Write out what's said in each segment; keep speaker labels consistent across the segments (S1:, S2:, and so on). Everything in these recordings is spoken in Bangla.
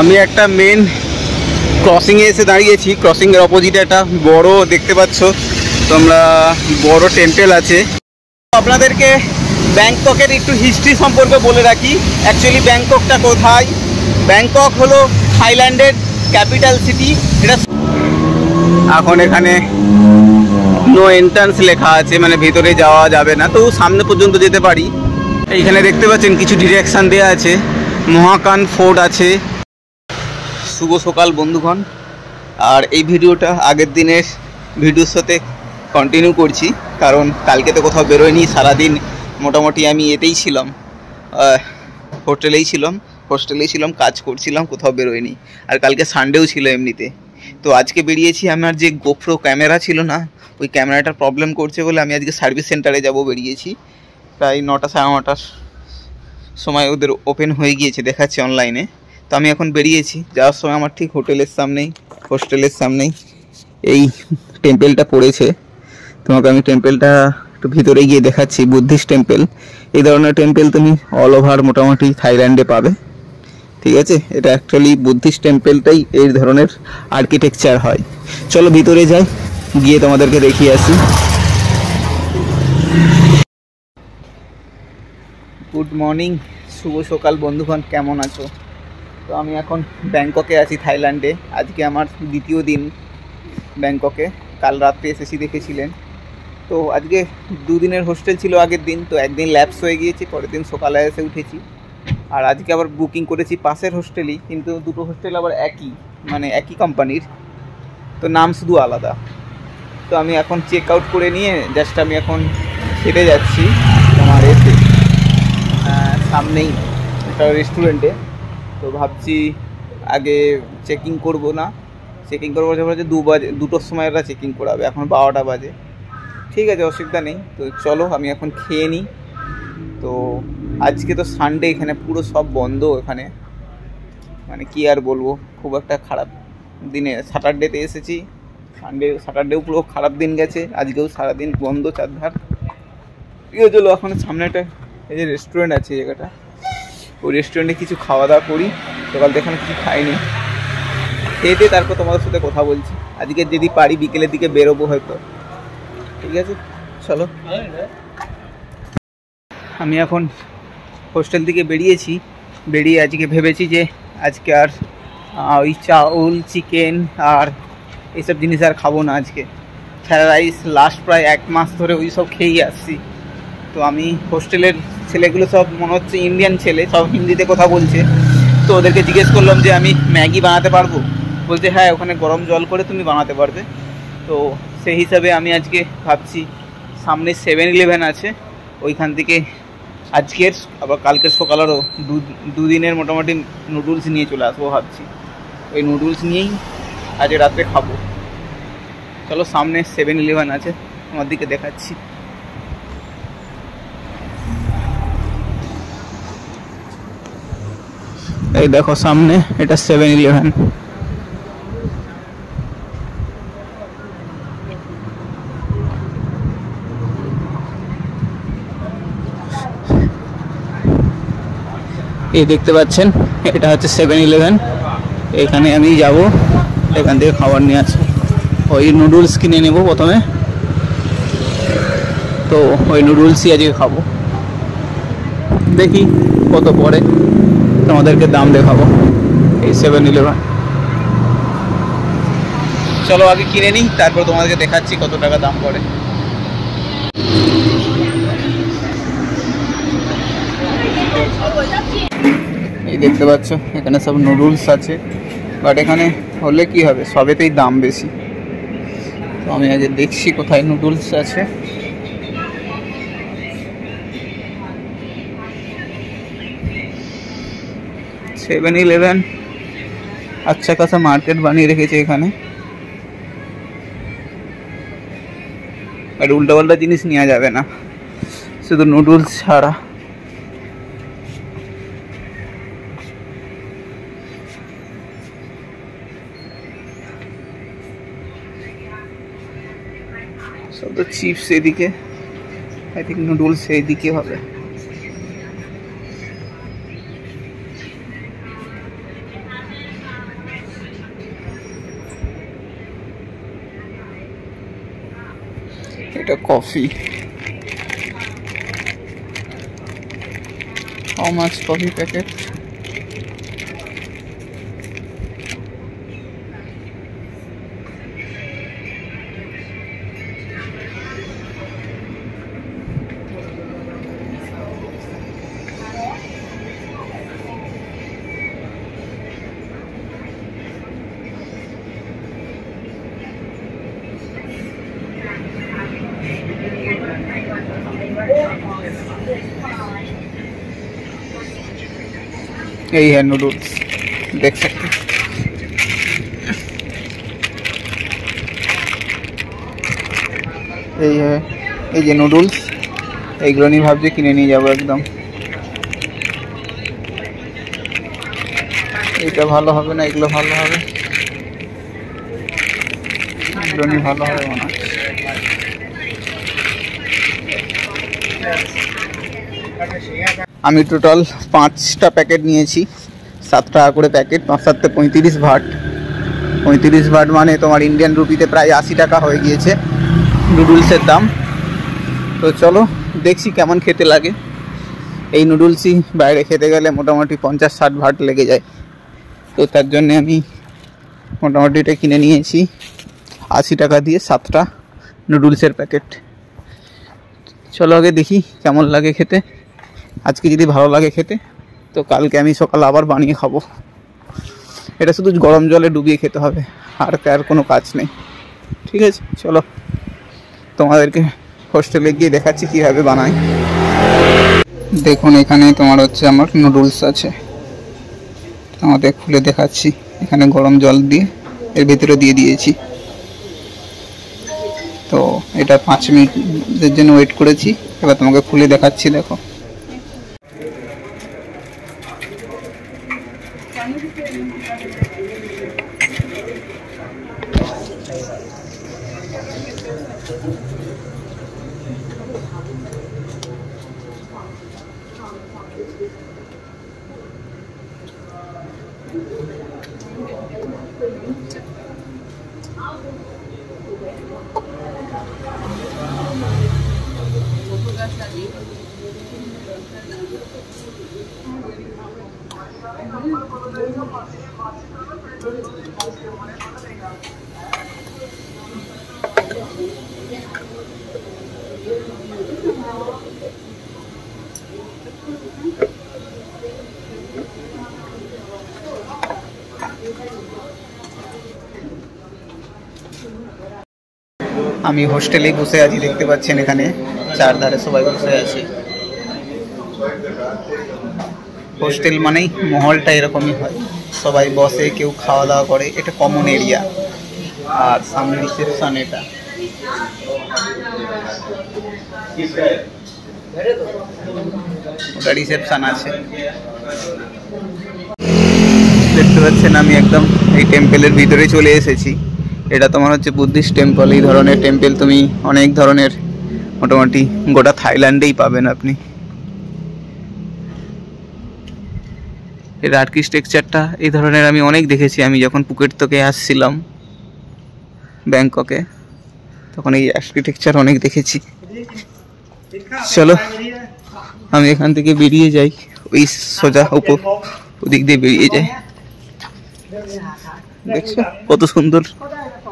S1: আমি একটা মেন ক্রসিংয়ে এসে দাঁড়িয়েছি। ক্রসিংয়ের অপোজিটে একটা বড় দেখতে পাচ্ছ তোমরা বড় টেম্পল আছে। আপনাদেরকে ব্যাংককের একটু হিস্ট্রি সম্পর্কে বলে রাখি। অ্যাকচুয়ালি ব্যাংককটা কোথায়? ব্যাংকক হলো থাইল্যান্ডের ক্যাপিটাল সিটি। এটা এখন এখানে নো এন্ট্রান্স লেখা আছে, মানে ভেতরে যাওয়া যাবে না, তো সামনে পর্যন্ত যেতে পারি। এইখানে দেখতে পাচ্ছেন কিছু ডিরেকশান দেওয়া আছে। মহাকান ফোর্ট আছে। শুভ সকাল বন্ধুগণ। আর এই ভিডিওটা আগের দিনের ভিডিওর সাথে কন্টিনিউ করছি, কারণ কালকে তো কোথাও বেরোয়নি। সারাদিন মোটামুটি আমি এতেই ছিলাম, হোস্টেলেই ছিলাম, কাজ করছিলাম, কোথাও বেরোয়নি। আর কালকে সানডেও ছিল এমনিতে। তো আজকে বেরিয়েছি। আমার যে গোপ্রো ক্যামেরা ছিল না, ওই ক্যামেরাটার প্রবলেম করছে বলে আমি আজকে সার্ভিস সেন্টারে যাব বেরিয়েছি। প্রায় 9টা সাড়ে 9টার সময় ওদের ওপেন হয়ে গিয়েছে, দেখাচ্ছে অনলাইনে। তো আমি এখন বেরিয়েছি। যাওয়ার সময় আমার ঠিক হোস্টেলের সামনেই এই টেম্পেলটা পড়েছে। তোমাকে আমি টেম্পেলটা একটু ভিতরে গিয়ে দেখাচ্ছি। Buddhist temple. এই ধরনের টেম্পেল তুমি অল ওভার মোটামুটি থাইল্যান্ডে পাবে, ঠিক আছে। এটা অ্যাকচুয়ালি বুদ্ধিস্ট টেম্পেলটাই এই ধরনের আর্কিটেকচার হয়। চলো ভিতরে যাই, গিয়ে তোমাদেরকে দেখিয়ে আসি। গুড মর্নিং, শুভ সকাল বন্ধুগণ, কেমন আছো? তো আমি এখন ব্যাংককে আছি, থাইল্যান্ডে। আজকে আমার দ্বিতীয় দিন ব্যাংককে। কাল রাত্রে এসেছি, দেখেছিলেন। তো আজকে 2 দিনের হোস্টেল ছিল আগের দিন, তো একদিন ল্যাপস হয়ে গিয়েছে, পরের দিন সকালে এসে উঠেছি। আর আজকে আবার বুকিং করেছি পাশের হোস্টেলই, কিন্তু দুটো হোস্টেল আবার একই কোম্পানির, তো নাম শুধু আলাদা। তো আমি এখন চেক আউট করে নিয়ে জাস্ট আমি এখন হেঁটে যাচ্ছি তোমার সামনেই একটা রেস্টুরেন্টে। তো ভাবছি আগে চেকিং করবো হচ্ছে 2টোর সময় ওরা চেকিং করাবে। এখন 12টা বাজে। ঠিক আছে, অসুবিধা নেই। তো চলো আমি এখন খেয়ে নিই। তো আজকে তো সানডে, এখানে পুরো সব বন্ধ। এখানে মানে কি আর বলবো, খুব একটা খারাপ দিনে। স্যাটারডেতে এসেছি, স্যাটারডেও পুরো খারাপ দিন গেছে। আজকেও সারাদিন বন্ধ চারধার। ঠিক আছে, চলো এখন সামনে একটা এই যে রেস্টুরেন্ট আছে, জায়গাটা, ওই রেস্টুরেন্টে কিছু খাওয়া দাওয়া করি। সকাল থেকে কিছু খাইনি, খেয়ে তারপর তোমাদের সাথে কথা বলছি। আজকে যদি পারি বিকেলের দিকে বেরোবো হয়তো। ঠিক আছে, চলো। আমি এখন হোস্টেল থেকে বেরিয়ে আজকে ভেবেছি যে আজকে আর ওই চাউল, চিকেন আর এইসব জিনিস আর খাবো না। আজকে ফ্রাইড রাইস লাস্ট প্রায় 1 মাস ধরে ওই সব খেয়েই আসছি। তো আমি হোস্টেলের ছেলেগুলো সব মনে হচ্ছে ইন্ডিয়ান ছেলে, সব হিন্দিতে কথা বলছে। তো ওদেরকে জিজ্ঞেস করলাম যে আমি ম্যাগি বানাতে পারবো? বলছে হ্যাঁ, ওখানে গরম জল করে তুমি বানাতে পারবে। তো সেই হিসাবে আমি আজকে ভাবছি সামনে 7-Eleven আছে, ওইখান থেকে আজকের আবার কালকের সকালেরও 2 দিনের মোটামুটি নুডলস নিয়ে চলে আসবো ভাবছি। ওই নুডলস নিয়েই আজ রাত্রে খাবো। চলো, সামনে 7-Eleven আছে, আমার দিকে দেখাচ্ছি। এই দেখো সামনে, এটা 7-Eleven। এই দেখতে পাচ্ছেন, এটা হচ্ছে 7-Eleven। এখানে আমি যাব, এখান থেকে খাবার নিয়ে আসবো। ওই নুডলস কিনে নেব প্রথমে, তো ওই নুডলসই আজকে খাবো। দেখি কত পড়ে, তোমাদেরকে দাম দেখাবো এই 7-Eleven। চলো আগে কিনে নিই, তারপর তোমাদেরকে দেখাচ্ছি কত টাকা দাম পড়ে। এই দেখতে পাচ্ছ, এখানে সব নুডলস আছে, বাট এখানে হলে কি হবে, সবেতেই দাম বেশি। তো আমি আগে দেখছি কোথায় নুডলস আছে। सेवन-Eleven अच्छा खासा मार्केट বানিয়ে রেখেছে এখানে, আর উল্টাপাল্টা জিনিস নেওয়া যাবে না, শুধু নুডলস ছাড়া। সব তো চিপস এদিকে, আই থিঙ্ক নুডলস এইদিকে হবে। এটা coffee. How much coffee packet? यही है नूडल्स, देख सकते हैं। यही है এই যে নুডলস, এইগুলো নিয়ে ভাবছি কিনে নিয়ে যাবো একদম। এটা ভালো হবে না, এগুলো ভালো হবে, এগুলো নিয়ে ভালো হবে মনে হয়। আমি টোটাল 5টা প্যাকেট নিয়েছি, 7 টাকা করে প্যাকেট, 5 7 35 ভাট। 35 ভাট মানে তোমার ইন্ডিয়ান রুপিতে প্রায় 80 টাকা হয়ে গিয়েছে নুডলসের দাম। তো চলো দেখছি কেমন খেতে লাগে। এই নুডলসই বাইরে খেতে গেলে মোটামুটি 50 60 ভাট লেগে যায়। তো তার জন্যে আমি মোটামুটি এটা কিনে নিয়েছি 80 টাকা দিয়ে 7টা নুডলসের প্যাকেট। চলো আগে দেখি কেমন লাগে খেতে। আজকে যদি ভালো লাগে খেতে তো কালকে আমি সকালে আবার বানিয়ে খাবো। এটা শুধু গরম জলে ডুবিয়ে খেতে হবে, আর তার কোনো কাজ নেই। ঠিক আছে, চলো তোমাদেরকে হোস্টেলে গিয়ে দেখাচ্ছি কীভাবে বানাই। দেখুন এখানে তোমার হচ্ছে আমার নুডলস আছে, তোমাদের খুলে দেখাচ্ছি। এখানে গরম জল দিয়ে এর ভিতরে দিয়ে দিয়েছি। তো এটা 5 মিনিটের জন্য ওয়েট করেছি, এবার তোমাকে খুলে দেখাচ্ছি। দেখো আমি হোস্টেলেই বসে আছি, দেখতে পাচ্ছেন এখানে চারধারে সবাই বসে আছে। হোস্টেল মানেই মহলটা এরকমই হয়, সবাই বসে, কেউ খাওয়া দাওয়া করে। এটা কমন এরিয়া, আর সামনে রিসেপশন। এটা ওটা রিসেপশন আছে। দেখতে পাচ্ছেন আমি একদম এই টেম্পেলের ভিতরে চলে এসেছি। এটা তোমার হচ্ছে বুদ্ধিস্ট টেম্পল। এই ধরনের টেম্পল তুমি অনেক ধরনের, মোটামুটি গোটা থাইল্যান্ডেই পাবেন আপনি। এর আর্কিটেকচারটা এই ধরনের আমি অনেক দেখেছি। আমি যখন পুকেট থেকে আসছিলাম ব্যাংককে, তখন এই আর্কিটেকচার অনেক দেখেছি। চলো আমি এখান থেকে বেরিয়ে যাই, ওই সোজা উপর ওদিক দিয়ে বেরিয়ে যাই। দেখছো কত সুন্দর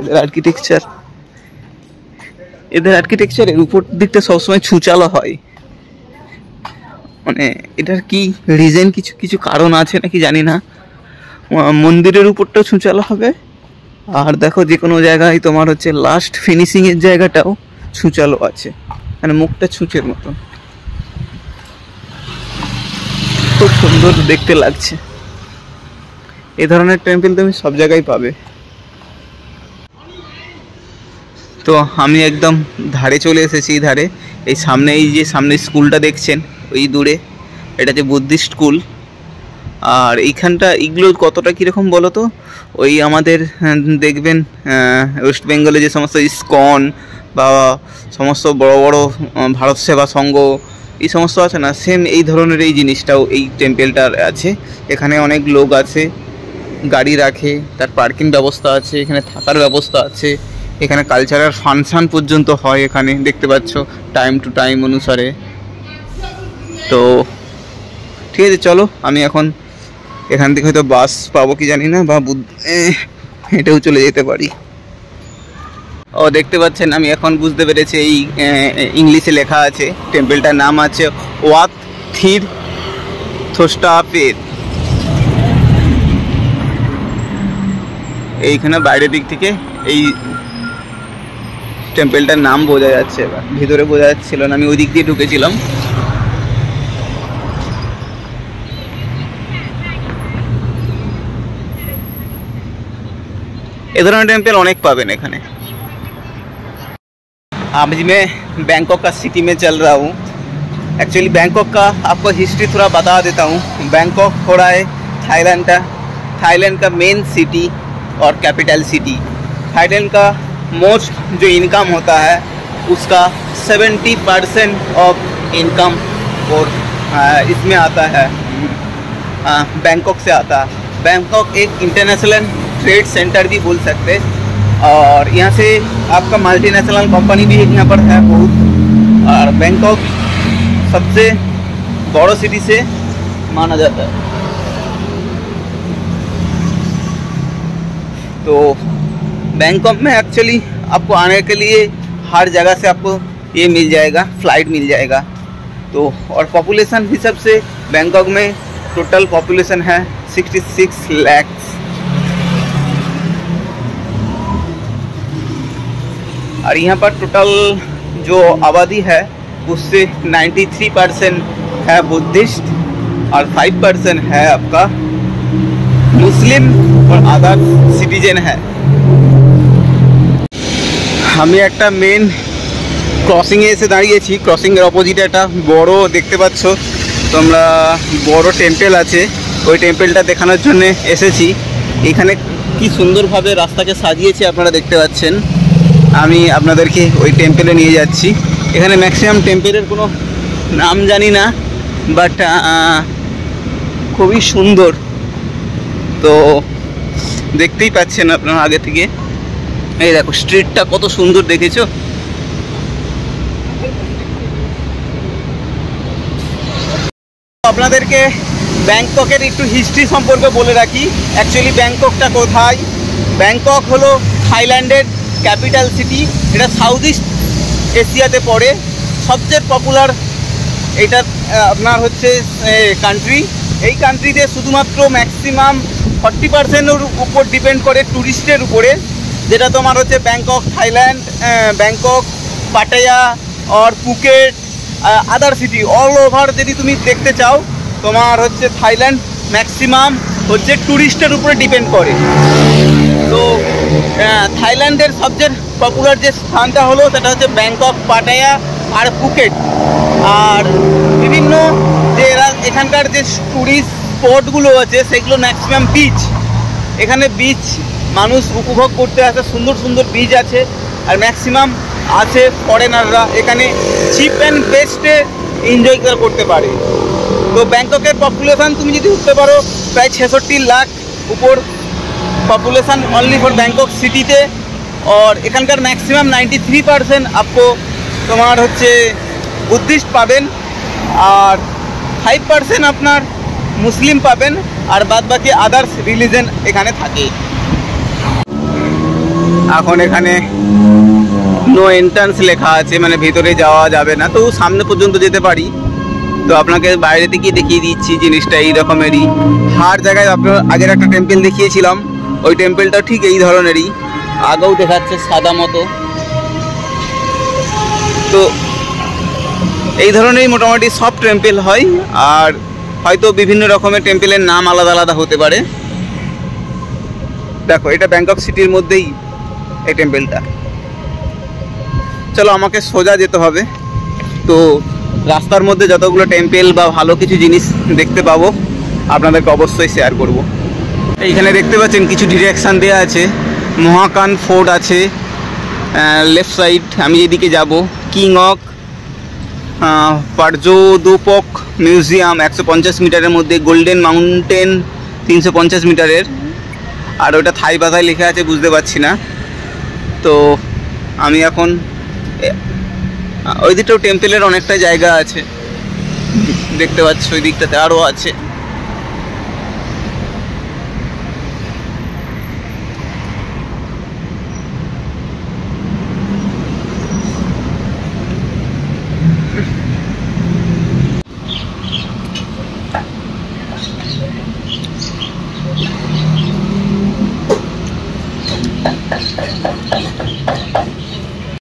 S1: এদের আর্কিটেকচার। এদের আর্কিটেকচারের উপর দিকটা সবসময় ছুচালো হয়, মানে এটার কি রিজন, কিছু কিছু কারণ আছে নাকি জানি না। মন্দিরের উপরটাও ছুচালো হবে, আর দেখো যে কোনো জায়গায় তোমার হচ্ছে লাস্ট ফিনিশিংয়ের জায়গাটাও ছুচালো আছে, মানে মুখটা ছুঁচের মতন। খুব সুন্দর দেখতে লাগছে। এ ধরনের টেম্পল তুমি সব জায়গায় পাবে। তো আমি একদম ধারে চলে এসেছি। এই ধারে, এই সামনে, এই যে সামনে স্কুলটা দেখছেন ওই দূরে, এটা যে বুদ্ধিস্ট স্কুল। আর এইখানটা এগুলো কতটা কীরকম বলো তো, ওই আমাদের দেখবেন ওয়েস্ট বেঙ্গলে যে সমস্ত ইসকন বা সমস্ত বড় বড় ভারত সেবা সংঘ এই সমস্ত আছে না, সেম এই ধরনের এই জিনিসটাও এই টেম্পলটার আছে। এখানে অনেক লোক আছে, গাড়ি রাখে, তার পার্কিং ব্যবস্থা আছে, এখানে থাকার ব্যবস্থা আছে। এখানে কালচারাল ফাংশন পর্যন্ত হয় এখানে, দেখতে পাচ্ছ টাইম টু টাইম অনুসারে। তো ঠিক আছে, চলো আমি এখন এখান থেকে হয়তো বাস পাবো কি জানি না, বা হেঁটেও চলে যেতে পারি। ও দেখতে পাচ্ছেন আমি এখন বুঝতে পেরেছি, এই ইংলিশে লেখা আছে টেম্পলটার নাম আছে ওয়াত থির থোস্টাপের। এইখানে বাইরের দিক থেকে এই টেম্পলটার নাম বোঝা যাচ্ছে, এবার ভিতরে বোঝা যাচ্ছিল না, আমি ওই দিক দিয়ে ঢুকেছিলাম। এ ধরনের টেম্পল অনেক पावेन এখানে। अभी मैं बैंकॉक का सिटी में चल रहा हूँ। एक्चुअली बैंकॉक का आपको हिस्ट्री थोड़ा बता देता हूँ। बैंकॉक हो रहा है थाईलैंड का मेन सिटी और कैपिटल सिटी। थाईलैंड का मोस्ट जो इनकम होता है उसका 70% ऑफ इनकम और इसमें आता है, बैंकॉक से आता है। बैंकॉक एक इंटरनेशनल ट्रेड सेंटर भी बोल सकते हैं, और यहाँ से आपका मल्टीनेशनल कंपनी भी यहाँ पर है बहुत। और बैंकॉक सबसे बड़ा सिटी से माना जाता है। तो बैंकॉक में एक्चुअली आपको आने के लिए हर जगह से आपको ये मिल जाएगा, फ्लाइट मिल जाएगा। तो और पॉपुलेशन हिसाब से बैंकॉक में टोटल पॉपुलेशन है 66 लाख। और यहाँ पर टोटल जो आबादी है उससे 93% है बुद्धिस्ट और 5% है आपका मुस्लिम और अदर सिटीजन है। আমি একটা মেন ক্রসিংয়ে এসে দাঁড়িয়েছি। ক্রসিংয়ের অপোজিটে একটা বড় দেখতে পাচ্ছ তোমরা বড় টেম্পল আছে, ওই টেম্পলটা দেখানোর জন্য এসেছি। এখানে কি সুন্দরভাবে রাস্তাকে সাজিয়েছে আপনারা দেখতে পাচ্ছেন। আমি আপনাদেরকে ওই টেম্পলে নিয়ে যাচ্ছি। এখানে ম্যাক্সিমাম টেম্পলের কোনো নাম জানি না, বাট খুবই সুন্দর। তো দেখতেই পাচ্ছেন আপনারা আগে থেকে। এই দেখো স্ট্রিটটা কত সুন্দর দেখেছো। আপনাদেরকে ব্যাংককের একটু হিস্ট্রি সম্পর্কে বলে রাখি। অ্যাকচুয়ালি ব্যাংককটা কোথায়? ব্যাংকক হলো থাইল্যান্ডের ক্যাপিটাল সিটি। এটা সাউথ ইস্ট এশিয়াতে পড়ে। সবচেয়ে পপুলার এটা আপনার হচ্ছে কান্ট্রি। এই কান্ট্রিতে শুধুমাত্র ম্যাক্সিমাম 40%-এর উপর ডিপেন্ড করে ট্যুরিস্টের উপরে, যেটা তোমার হচ্ছে ব্যাংকক, থাইল্যান্ড, ব্যাংকক, পাটায়া और Phuket, other city all over যদি তুমি দেখতে চাও, তোমার হচ্ছে থাইল্যান্ড ম্যাক্সিমাম হচ্ছে ট্যুরিস্টের উপরে ডিপেন্ড করে। তো থাইল্যান্ডের সবচেয়ে পপুলার যে স্থানটা হলো সেটা হচ্ছে ব্যাংকক, পাটায়া আর পুকেট। আর বিভিন্ন যে এখানকার যে ট্যুরিস্ট স্পটগুলো আছে সেগুলো ম্যাক্সিমাম বিচ। এখানে বিচ মানুষ উপভোগ করতে আসে, সুন্দর সুন্দর বিচ আছে। আর ম্যাক্সিমাম আছে ফরেনাররা এখানে চিপ অ্যান্ড বেস্টে এনজয় করতে পারে। তো ব্যাংককের পপুলেশান তুমি যদি উঠতে পারো প্রায় 66 লাখ উপর पॉपुलेशन ओनली फॉर बैंकॉक सिटीते। और एखानकार मैक्सिमाम 93% आपको तुम्हार होच्छे बुद्धिस्ट पाबेन और 5% आपनार मुस्लिम पाबेन और बाद बाकी आदार्स रिलिजन एखाने थाके। এখন এখানে নো এন্ট্রান্স লেখা আছে, মানে ভেতরে যাওয়া যাবে না। তো সামনে পর্যন্ত যেতে পারি। তো আপনাকে বাইরে থেকে দেখিয়ে দিচ্ছি জিনিসটা এই রকমেরই। হার জায়গায় আপনার আগের একটা টেম্পল দেখিয়েছিলাম, ওই টেম্পলটা ঠিক এই ধরনেরই, আগেও দেখাচ্ছে সাদা মতো। তো এই ধরনেরই মোটামুটি সব টেম্পল হয়। আর হয়তো বিভিন্ন রকমের টেম্পলের নাম আলাদা আলাদা হতে পারে। দেখো এটা ব্যাংকক সিটির মধ্যেই এই টেম্পলটা। চলো আমাকে সোজা যেতে হবে। তো রাস্তার মধ্যে যতগুলো টেম্পল বা ভালো কিছু জিনিস দেখতে পাবো আপনাদেরকে অবশ্যই শেয়ার করব। এইখানে দেখতে পাচ্ছেন কিছু ডিরেকশান দেওয়া আছে। মহাকান ফোর্ট আছে লেফট সাইড, আমি যেদিকে যাব। কিংওক পারজোদোপক মিউজিয়াম 150 মিটারের মধ্যে। গোল্ডেন মাউন্টেন 350 মিটারের। আর ওটা থাই ভাষায় লেখা আছে, বুঝতে পারছি না। তো আমি এখন ওই দিকটাও টেম্পেলের অনেকটা জায়গা আছে, দেখতে পাচ্ছ ওই দিকটাতে আরও আছে।